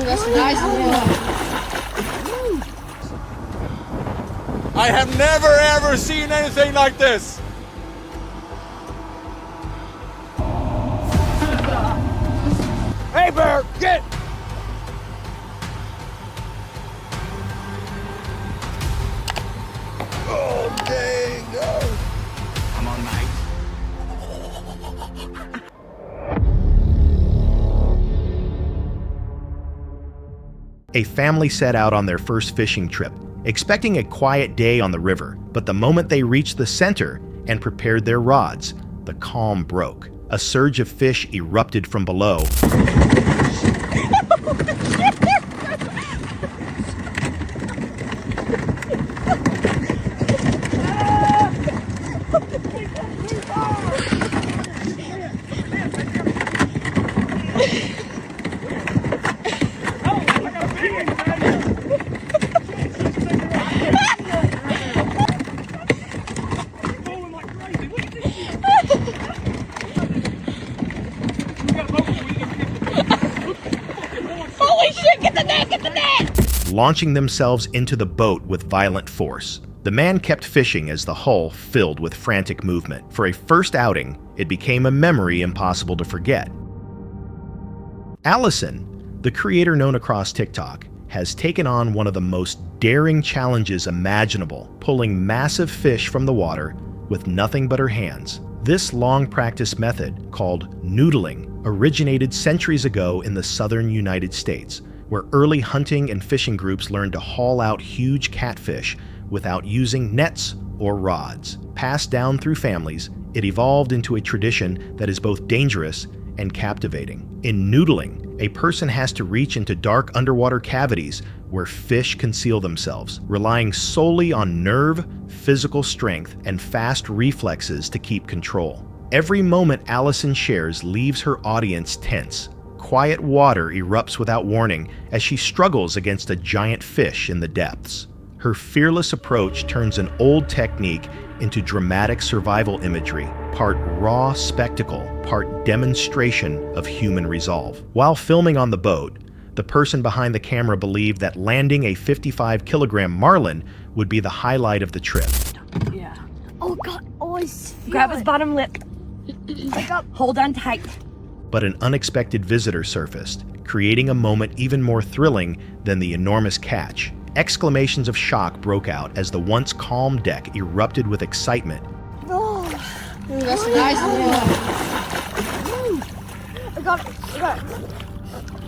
That's nice. I have never ever seen anything like this. Hey bear, get! Oh dang, no. Come on, mate. A family set out on their first fishing trip, expecting a quiet day on the river, but the moment they reached the center and prepared their rods, the calm broke. A surge of fish erupted from below. Launching themselves into the boat with violent force. The man kept fishing as the hull filled with frantic movement. For a first outing, it became a memory impossible to forget. Allison, the creator known across TikTok, has taken on one of the most daring challenges imaginable, pulling massive fish from the water with nothing but her hands. This long-practiced method, called noodling, originated centuries ago in the southern United States, where early hunting and fishing groups learned to haul out huge catfish without using nets or rods. Passed down through families, it evolved into a tradition that is both dangerous and captivating. In noodling, a person has to reach into dark underwater cavities where fish conceal themselves, relying solely on nerve, physical strength, and fast reflexes to keep control. Every moment Allison shares leaves her audience tense. Quiet water erupts without warning as she struggles against a giant fish in the depths. Her fearless approach turns an old technique into dramatic survival imagery, part raw spectacle, part demonstration of human resolve. While filming on the boat, the person behind the camera believed that landing a 55-kilogram marlin would be the highlight of the trip. Yeah. Oh God, oh I feel Grab it. his bottom lip. Pick up. Hold on tight. But an unexpected visitor surfaced, creating a moment even more thrilling than the enormous catch. Exclamations of shock broke out as the once calm deck erupted with excitement. Oh, that's nice. I got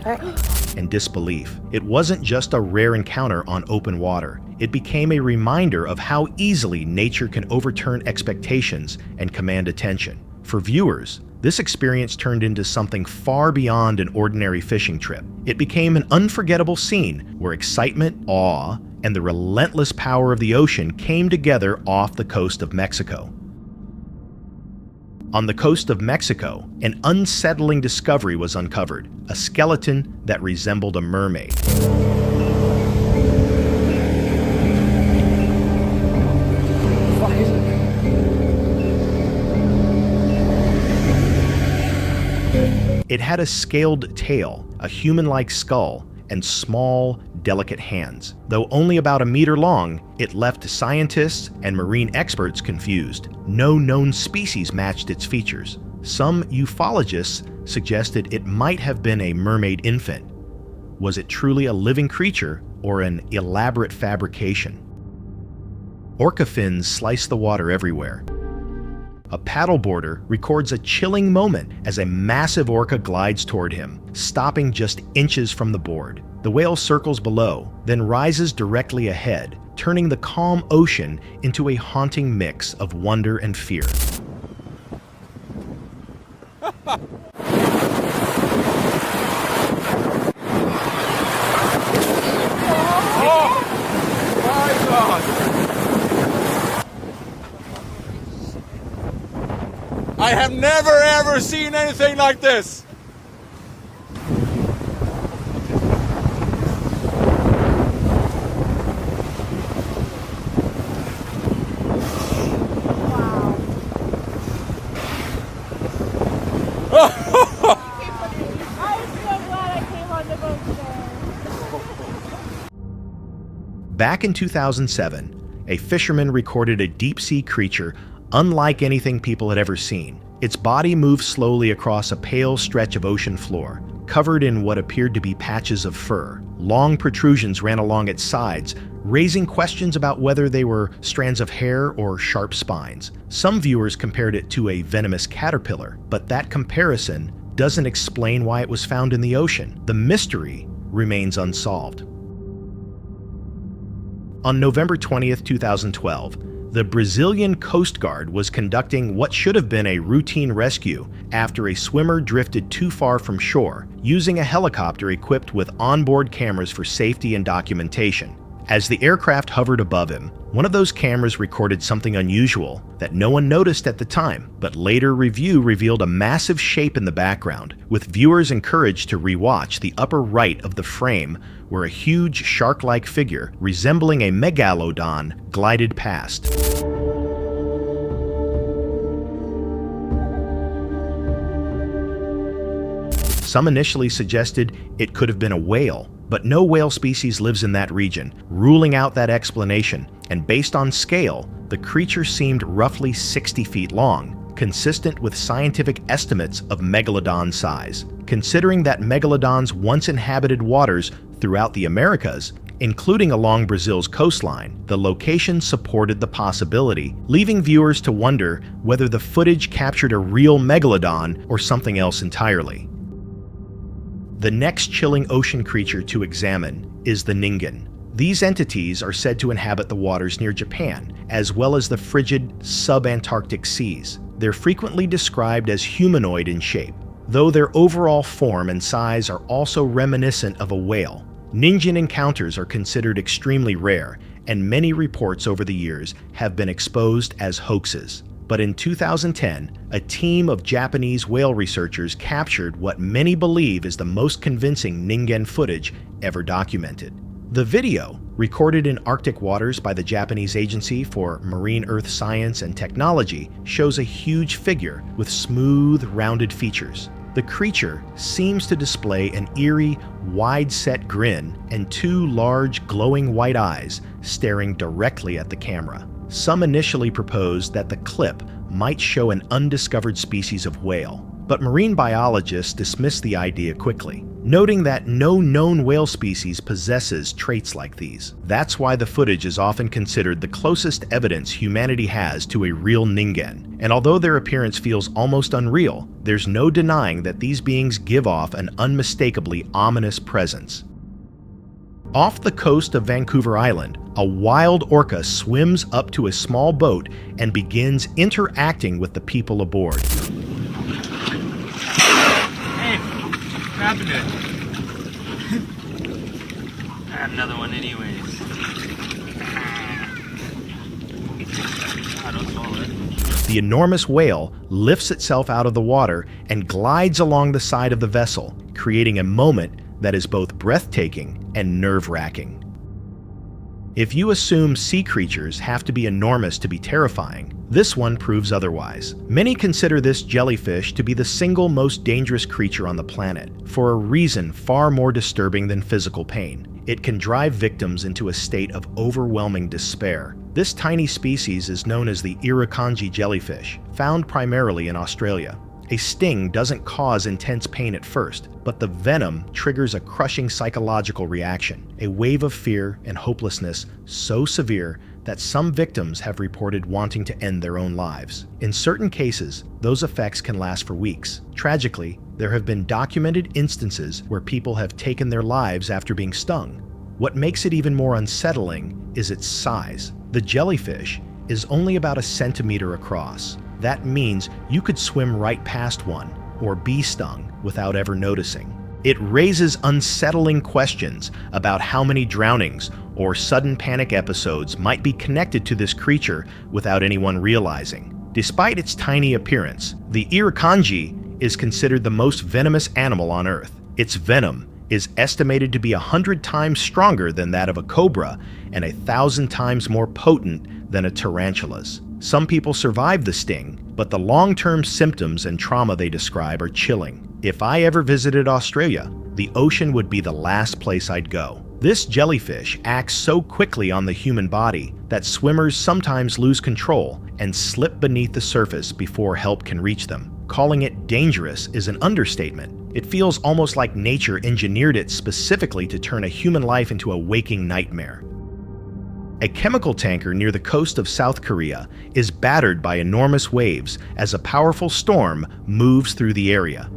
it. And disbelief. It wasn't just a rare encounter on open water. It became a reminder of how easily nature can overturn expectations and command attention. For viewers, this experience turned into something far beyond an ordinary fishing trip. It became an unforgettable scene where excitement, awe, and the relentless power of the ocean came together off the coast of Mexico. On the coast of Mexico, an unsettling discovery was uncovered, a skeleton that resembled a mermaid. It had a scaled tail, a human-like skull, and small, delicate hands. Though only about a meter long, it left scientists and marine experts confused. No known species matched its features. Some ufologists suggested it might have been a mermaid infant. Was it truly a living creature or an elaborate fabrication? Orca fins slice the water everywhere. A paddleboarder records a chilling moment as a massive orca glides toward him, stopping just inches from the board. The whale circles below, then rises directly ahead, turning the calm ocean into a haunting mix of wonder and fear. Oh my God! I have never ever seen anything like this. I'm so glad I came on the boat today. Back in 2007, a fisherman recorded a deep-sea creature unlike anything people had ever seen. Its body moved slowly across a pale stretch of ocean floor, covered in what appeared to be patches of fur. Long protrusions ran along its sides, raising questions about whether they were strands of hair or sharp spines. Some viewers compared it to a venomous caterpillar, but that comparison doesn't explain why it was found in the ocean. The mystery remains unsolved. On November 20th, 2012, the Brazilian Coast Guard was conducting what should have been a routine rescue after a swimmer drifted too far from shore, using a helicopter equipped with onboard cameras for safety and documentation. As the aircraft hovered above him, one of those cameras recorded something unusual that no one noticed at the time, but later review revealed a massive shape in the background, with viewers encouraged to rewatch the upper right of the frame where a huge shark-like figure resembling a megalodon glided past. Some initially suggested it could have been a whale, but no whale species lives in that region, ruling out that explanation, and based on scale, the creature seemed roughly 60 feet long, consistent with scientific estimates of megalodon size. Considering that megalodons once inhabited waters throughout the Americas, including along Brazil's coastline, the location supported the possibility, leaving viewers to wonder whether the footage captured a real megalodon or something else entirely. The next chilling ocean creature to examine is the Ningen. These entities are said to inhabit the waters near Japan, as well as the frigid subantarctic seas. They're frequently described as humanoid in shape, though their overall form and size are also reminiscent of a whale. Ningen encounters are considered extremely rare, and many reports over the years have been exposed as hoaxes. But in 2010, a team of Japanese whale researchers captured what many believe is the most convincing Ningen footage ever documented. The video, recorded in Arctic waters by the Japanese Agency for Marine Earth Science and Technology, shows a huge figure with smooth, rounded features. The creature seems to display an eerie, wide-set grin and two large, glowing white eyes staring directly at the camera. Some initially proposed that the clip might show an undiscovered species of whale, but marine biologists dismissed the idea quickly, noting that no known whale species possesses traits like these. That's why the footage is often considered the closest evidence humanity has to a real Ningen, and although their appearance feels almost unreal, there's no denying that these beings give off an unmistakably ominous presence. Off the coast of Vancouver Island, a wild orca swims up to a small boat and begins interacting with the people aboard. Hey, grabbing it. I have another one anyways. I don't swallow it. The enormous whale lifts itself out of the water and glides along the side of the vessel, creating a moment that is both breathtaking and nerve-wracking. If you assume sea creatures have to be enormous to be terrifying, this one proves otherwise. Many consider this jellyfish to be the single most dangerous creature on the planet, for a reason far more disturbing than physical pain. It can drive victims into a state of overwhelming despair. This tiny species is known as the Irukandji jellyfish, found primarily in Australia. A sting doesn't cause intense pain at first, but the venom triggers a crushing psychological reaction, a wave of fear and hopelessness so severe that some victims have reported wanting to end their own lives. In certain cases, those effects can last for weeks. Tragically, there have been documented instances where people have taken their lives after being stung. What makes it even more unsettling is its size. The jellyfish is only about 1 centimeter across. That means you could swim right past one or be stung without ever noticing. It raises unsettling questions about how many drownings or sudden panic episodes might be connected to this creature without anyone realizing. Despite its tiny appearance, the Irukandji is considered the most venomous animal on Earth. Its venom is estimated to be 100 times stronger than that of a cobra and 1,000 times more potent than a tarantula's. Some people survive the sting, but the long-term symptoms and trauma they describe are chilling. If I ever visited Australia, the ocean would be the last place I'd go. This jellyfish acts so quickly on the human body that swimmers sometimes lose control and slip beneath the surface before help can reach them. Calling it dangerous is an understatement. It feels almost like nature engineered it specifically to turn a human life into a waking nightmare. A chemical tanker near the coast of South Korea is battered by enormous waves as a powerful storm moves through the area.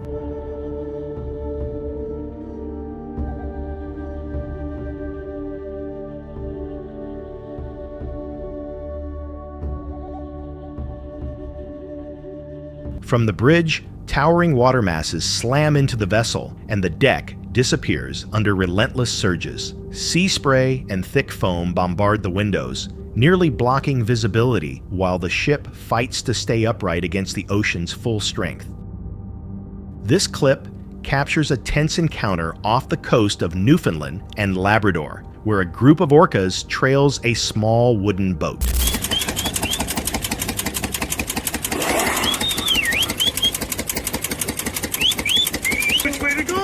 From the bridge, towering water masses slam into the vessel, and the deck disappears under relentless surges. Sea spray and thick foam bombard the windows, nearly blocking visibility while the ship fights to stay upright against the ocean's full strength. This clip captures a tense encounter off the coast of Newfoundland and Labrador, where a group of orcas trails a small wooden boat. Which way to go?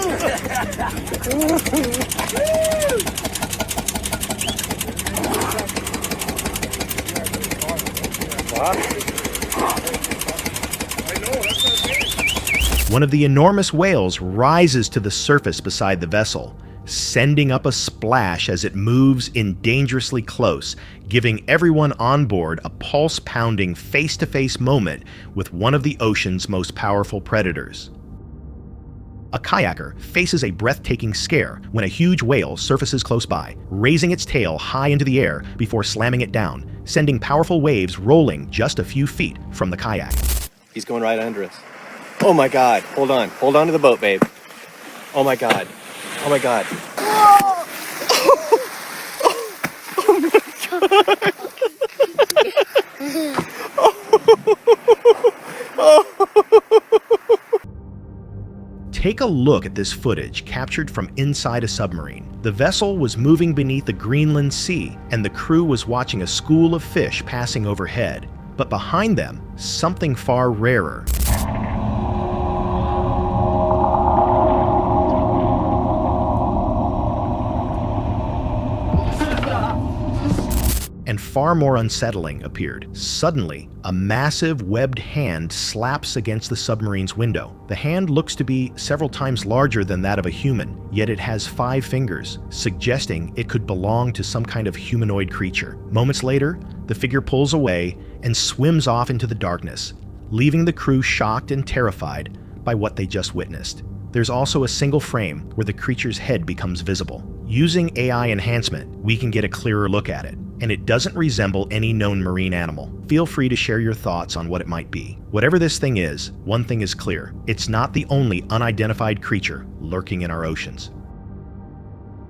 One of the enormous whales rises to the surface beside the vessel, sending up a splash as it moves in dangerously close, giving everyone on board a pulse-pounding face-to-face moment with one of the ocean's most powerful predators. A kayaker faces a breathtaking scare when a huge whale surfaces close by, raising its tail high into the air before slamming it down, sending powerful waves rolling just a few feet from the kayak. He's going right under us. Oh my God, hold on. Hold on to the boat, babe. Oh my God. Oh my God. Take a look at this footage captured from inside a submarine. The vessel was moving beneath the Greenland Sea, and the crew was watching a school of fish passing overhead. But behind them, something far rarer. And far more unsettling appeared. Suddenly, a massive webbed hand slaps against the submarine's window. The hand looks to be several times larger than that of a human, yet it has 5 fingers, suggesting it could belong to some kind of humanoid creature. Moments later, the figure pulls away and swims off into the darkness, leaving the crew shocked and terrified by what they just witnessed. There's also a single frame where the creature's head becomes visible. Using AI enhancement, we can get a clearer look at it, and it doesn't resemble any known marine animal. Feel free to share your thoughts on what it might be. Whatever this thing is, one thing is clear: it's not the only unidentified creature lurking in our oceans.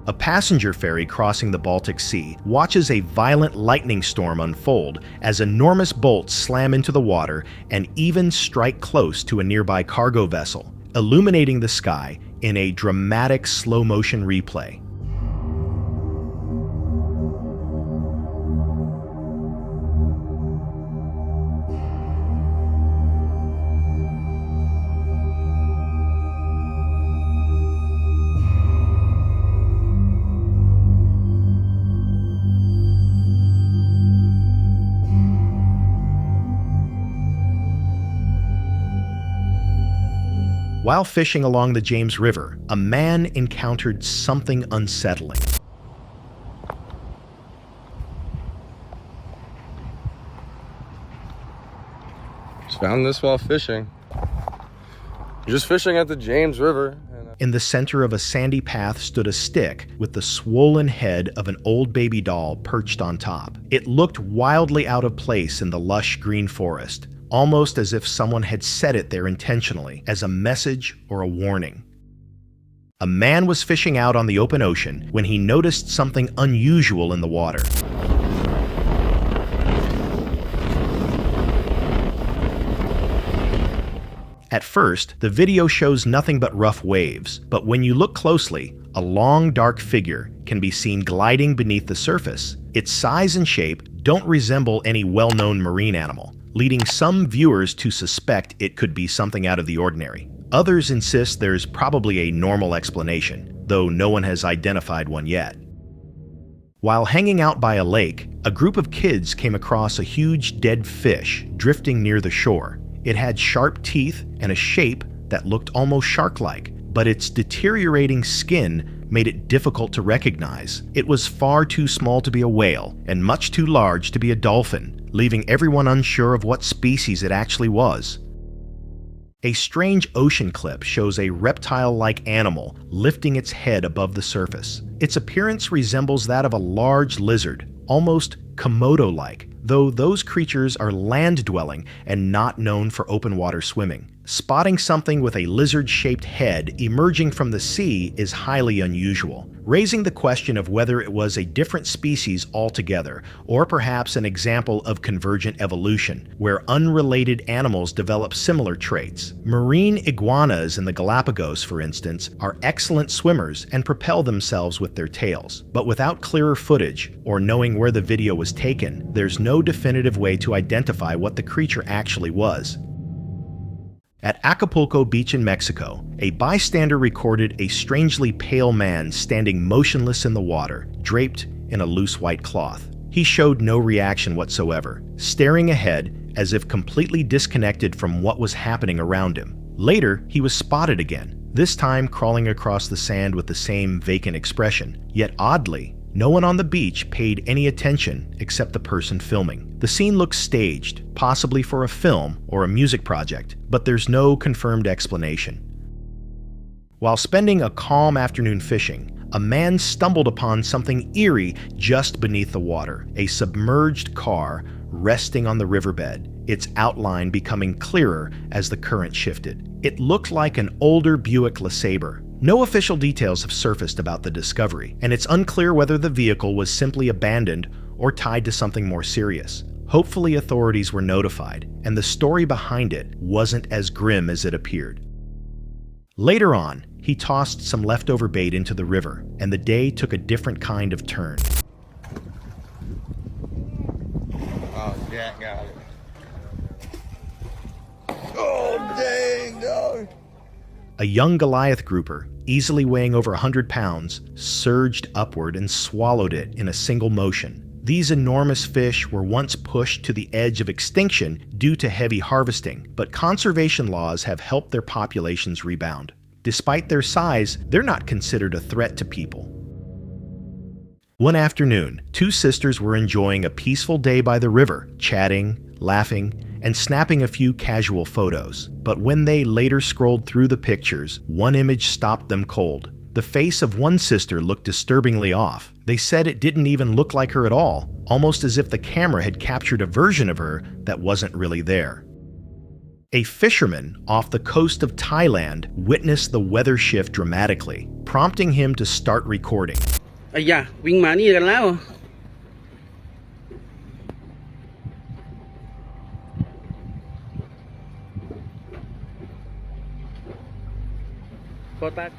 A passenger ferry crossing the Baltic Sea watches a violent lightning storm unfold as enormous bolts slam into the water and even strike close to a nearby cargo vessel, illuminating the sky in a dramatic slow-motion replay. While fishing along the James River, a man encountered something unsettling. Just found this while fishing. Just fishing at the James River. In the center of a sandy path stood a stick with the swollen head of an old baby doll perched on top. It looked wildly out of place in the lush green forest, almost as if someone had set it there intentionally as a message or a warning. A man was fishing out on the open ocean when he noticed something unusual in the water. At first, the video shows nothing but rough waves, but when you look closely, a long, dark figure can be seen gliding beneath the surface. Its size and shape don't resemble any well-known marine animal, leading some viewers to suspect it could be something out of the ordinary. Others insist there's probably a normal explanation, though no one has identified one yet. While hanging out by a lake, a group of kids came across a huge dead fish drifting near the shore. It had sharp teeth and a shape that looked almost shark-like, but its deteriorating skin made it difficult to recognize. It was far too small to be a whale and much too large to be a dolphin, leaving everyone unsure of what species it actually was. A strange ocean clip shows a reptile-like animal lifting its head above the surface. Its appearance resembles that of a large lizard, almost Komodo-like, though those creatures are land-dwelling and not known for open water swimming. Spotting something with a lizard-shaped head emerging from the sea is highly unusual, raising the question of whether it was a different species altogether, or perhaps an example of convergent evolution, where unrelated animals develop similar traits. Marine iguanas in the Galapagos, for instance, are excellent swimmers and propel themselves with their tails. But without clearer footage, or knowing where the video was taken, there's no definitive way to identify what the creature actually was. At Acapulco Beach in Mexico, a bystander recorded a strangely pale man standing motionless in the water, draped in a loose white cloth. He showed no reaction whatsoever, staring ahead as if completely disconnected from what was happening around him. Later, he was spotted again, this time crawling across the sand with the same vacant expression. Yet oddly, no one on the beach paid any attention except the person filming. The scene looks staged, possibly for a film or a music project, but there's no confirmed explanation. While spending a calm afternoon fishing, a man stumbled upon something eerie just beneath the water, a submerged car resting on the riverbed, its outline becoming clearer as the current shifted. It looked like an older Buick LeSabre. No official details have surfaced about the discovery, and it's unclear whether the vehicle was simply abandoned or tied to something more serious. Hopefully authorities were notified, and the story behind it wasn't as grim as it appeared. Later on, he tossed some leftover bait into the river, and the day took a different kind of turn. Oh, Jack got it. Oh, dang, dog. A young Goliath grouper, easily weighing over 100 pounds, surged upward and swallowed it in a single motion. These enormous fish were once pushed to the edge of extinction due to heavy harvesting, but conservation laws have helped their populations rebound. Despite their size, they're not considered a threat to people. One afternoon, two sisters were enjoying a peaceful day by the river, chatting, laughing, and snapping a few casual photos. But when they later scrolled through the pictures, one image stopped them cold. The face of one sister looked disturbingly off. They said it didn't even look like her at all, almost as if the camera had captured a version of her that wasn't really there. A fisherman off the coast of Thailand witnessed the weather shift dramatically, prompting him to start recording. ไอ้ยะวิ่งมานี่กันแล้วโคตัก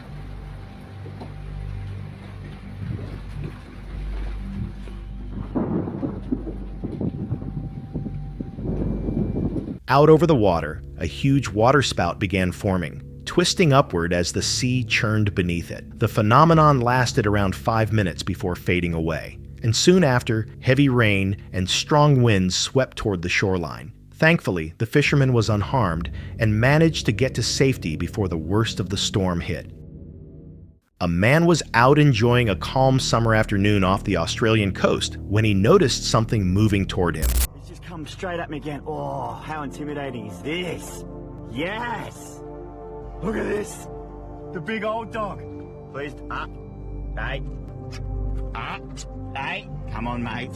Out over the water, a huge waterspout began forming, twisting upward as the sea churned beneath it. The phenomenon lasted around 5 minutes before fading away, and soon after, heavy rain and strong winds swept toward the shoreline. Thankfully, the fisherman was unharmed and managed to get to safety before the worst of the storm hit. A man was out enjoying a calm summer afternoon off the Australian coast when he noticed something moving toward him. It's just come straight at me again. Oh, how intimidating is this? Yes! Look at this! The big old dog. Please, hey. Hey, come on, mate.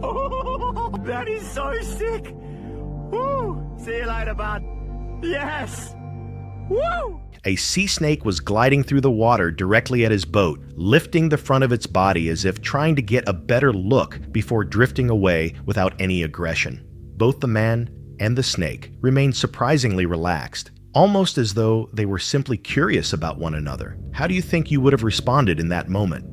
Oh, that is so sick! Woo! See you later, bud. Yes! Woo! A sea snake was gliding through the water directly at his boat, lifting the front of its body as if trying to get a better look before drifting away without any aggression. Both the man and the snake remained surprisingly relaxed, almost as though they were simply curious about one another. How do you think you would have responded in that moment?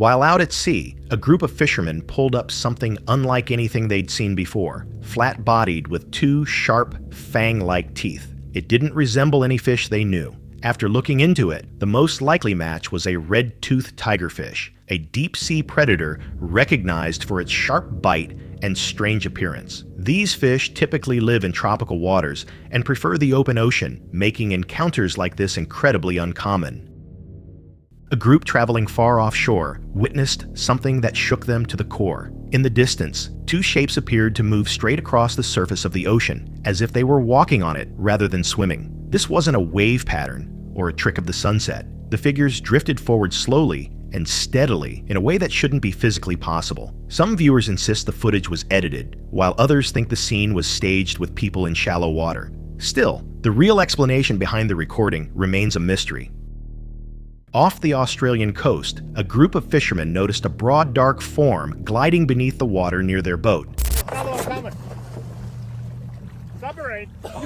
While out at sea, a group of fishermen pulled up something unlike anything they'd seen before, flat-bodied with two sharp, fang-like teeth. It didn't resemble any fish they knew. After looking into it, the most likely match was a red-toothed tigerfish, a deep-sea predator recognized for its sharp bite and strange appearance. These fish typically live in tropical waters and prefer the open ocean, making encounters like this incredibly uncommon. A group traveling far offshore witnessed something that shook them to the core. In the distance, two shapes appeared to move straight across the surface of the ocean, as if they were walking on it rather than swimming. This wasn't a wave pattern or a trick of the sunset. The figures drifted forward slowly and steadily in a way that shouldn't be physically possible. Some viewers insist the footage was edited, while others think the scene was staged with people in shallow water. Still, the real explanation behind the recording remains a mystery. Off the Australian coast, a group of fishermen noticed a broad, dark form gliding beneath the water near their boat. Submarine. Oh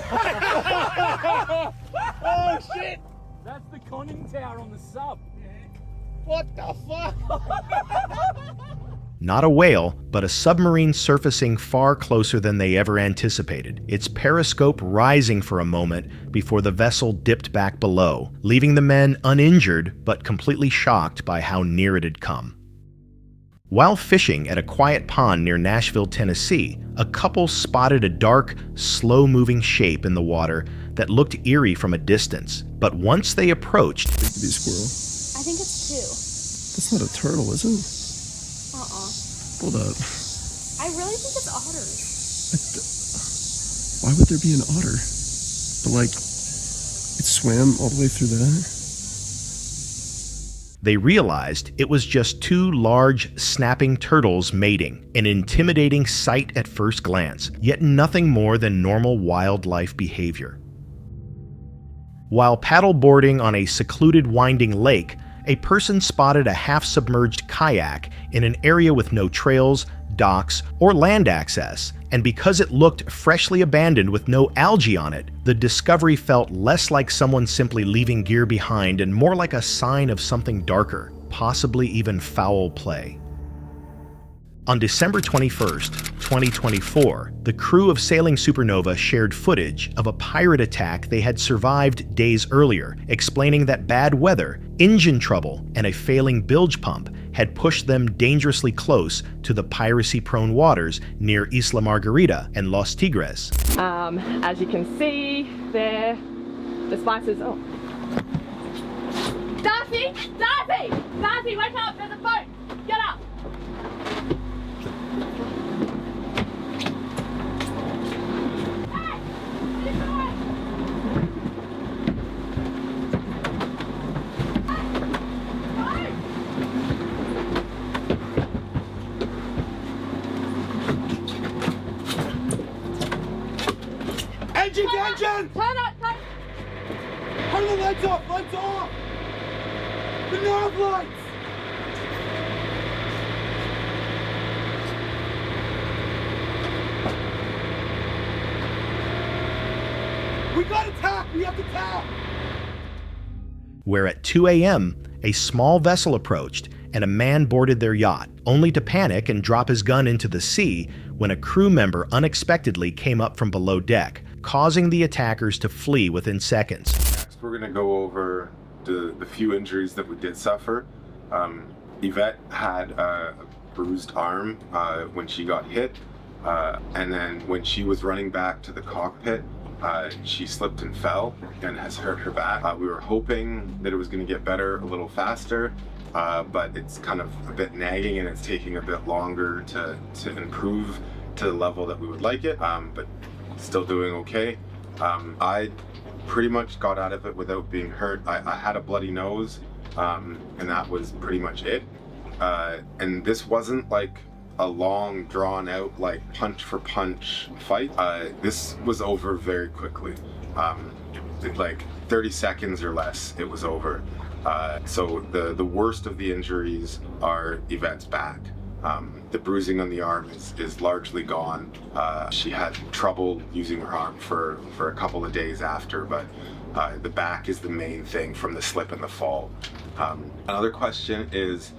shit! That's the conning tower on the sub. What the fuck? Not a whale, but a submarine surfacing far closer than they ever anticipated, its periscope rising for a moment before the vessel dipped back below, leaving the men uninjured but completely shocked by how near it had come. While fishing at a quiet pond near Nashville, Tennessee, a couple spotted a dark, slow-moving shape in the water that looked eerie from a distance. But once they approached... It could be a squirrel. I think it's two. That's not a turtle, is it? Hold up. I really think it's otters. Why would there be an otter? But like, it swam all the way through there? They realized it was just two large, snapping turtles mating, an intimidating sight at first glance, yet nothing more than normal wildlife behavior. While paddleboarding on a secluded winding lake, a person spotted a half-submerged kayak in an area with no trails, docks, or land access, and because it looked freshly abandoned with no algae on it, the discovery felt less like someone simply leaving gear behind and more like a sign of something darker, possibly even foul play. On December 21st, 2024, the crew of Sailing Supernova shared footage of a pirate attack they had survived days earlier, explaining that bad weather, engine trouble, and a failing bilge pump had pushed them dangerously close to the piracy-prone waters near Isla Margarita and Los Tigres. As you can see there, the spices... Oh. Darcy! Darcy! Darcy, wake up! There's a boat! Get up! Engine! Turn up! Turn. Turn the lights off! Lights off! The nav lights! We got attacked! We have to tap! Where at 2 a.m., a small vessel approached and a man boarded their yacht, only to panic and drop his gun into the sea when a crew member unexpectedly came up from below deck, causing the attackers to flee within seconds. Next, we're going to go over the few injuries that we did suffer. Yvette had a bruised arm when she got hit, and then when she was running back to the cockpit, she slipped and fell and has hurt her back. We were hoping that it was going to get better a little faster, but it's kind of a bit nagging and it's taking a bit longer to improve to the level that we would like it, but still doing okay. I pretty much got out of it without being hurt. I had a bloody nose, and that was pretty much it. And this wasn't like a long, drawn out, like punch for punch fight. This was over very quickly. Like 30 seconds or less, it was over. So the worst of the injuries are Yvette's back. The bruising on the arm is largely gone. She had trouble using her arm for a couple of days after, but The back is the main thing from the slip and the fall. Another question is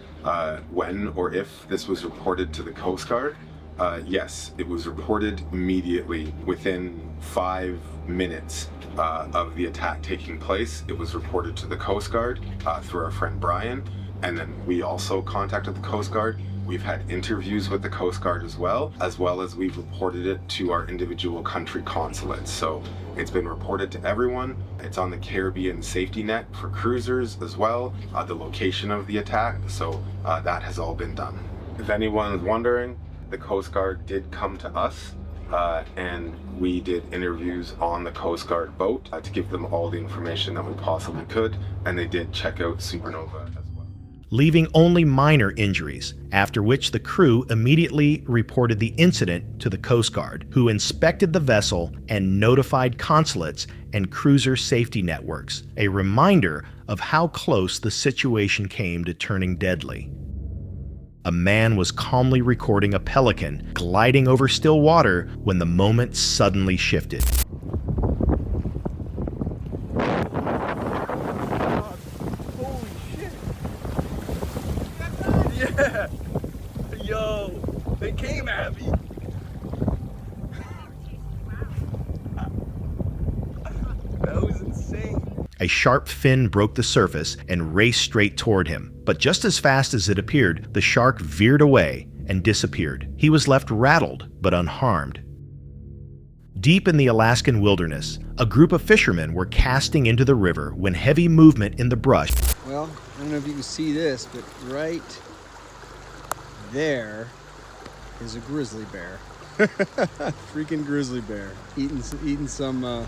when or if this was reported to the Coast Guard. Yes, it was reported immediately within 5 minutes of the attack taking place. It was reported to the Coast Guard through our friend Brian, and then we also contacted the Coast Guard. We've had interviews with the Coast Guard as well as we've reported it to our individual country consulates. So it's been reported to everyone. It's on the Caribbean safety net for cruisers as well, the location of the attack. So that has all been done. If anyone is wondering, the Coast Guard did come to us and we did interviews on the Coast Guard boat to give them all the information that we possibly could, and they did check out Supernova as well. Leaving only minor injuries, after which the crew immediately reported the incident to the Coast Guard, who inspected the vessel and notified consulates and cruiser safety networks, a reminder of how close the situation came to turning deadly. A man was calmly recording a pelican gliding over still water when the moment suddenly shifted. Holy shit! Yeah! Yo! They came at me! That was insane. A sharp fin broke the surface and raced straight toward him, but just as fast as it appeared, the shark veered away and disappeared. He was left rattled but unharmed. Deep in the Alaskan wilderness, a group of fishermen were casting into the river when heavy movement in the brush. Well, I don't know if you can see this, but right there is a grizzly bear. Freaking grizzly bear eating some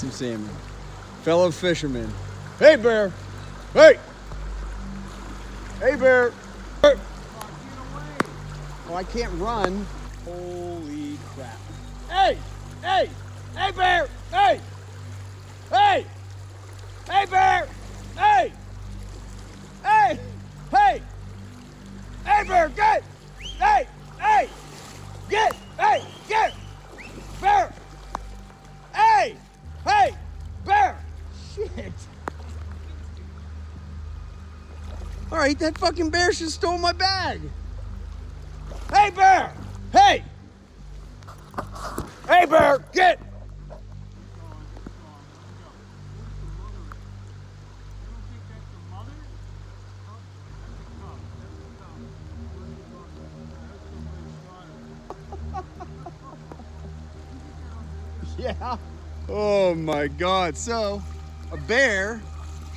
salmon. Fellow fishermen. Hey, bear! Hey! Hey, bear! Hey! Oh, I can't run. Holy crap. Hey! Hey! Hey, bear! Hey! Hey! Hey, bear! Hey! Hey! Hey! Hey, bear! Get! Hey! Hey! Get! Hey! Get! Bear! Hey! Hey! Bear! Shit! Alright, that fucking bear just stole my bag! Hey, bear! Hey! Hey, bear! Get! Yeah. Oh my God. So, a bear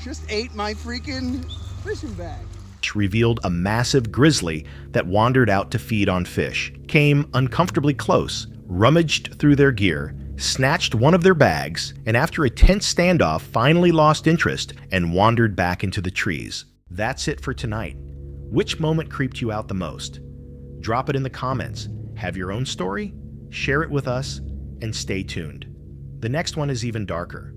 just ate my freaking fishing bag. Revealed a massive grizzly that wandered out to feed on fish, came uncomfortably close, rummaged through their gear, snatched one of their bags, and after a tense standoff finally lost interest and wandered back into the trees. That's it for tonight. Which moment creeped you out the most? Drop it in the comments. Have your own story? Share it with us, and stay tuned. The next one is even darker.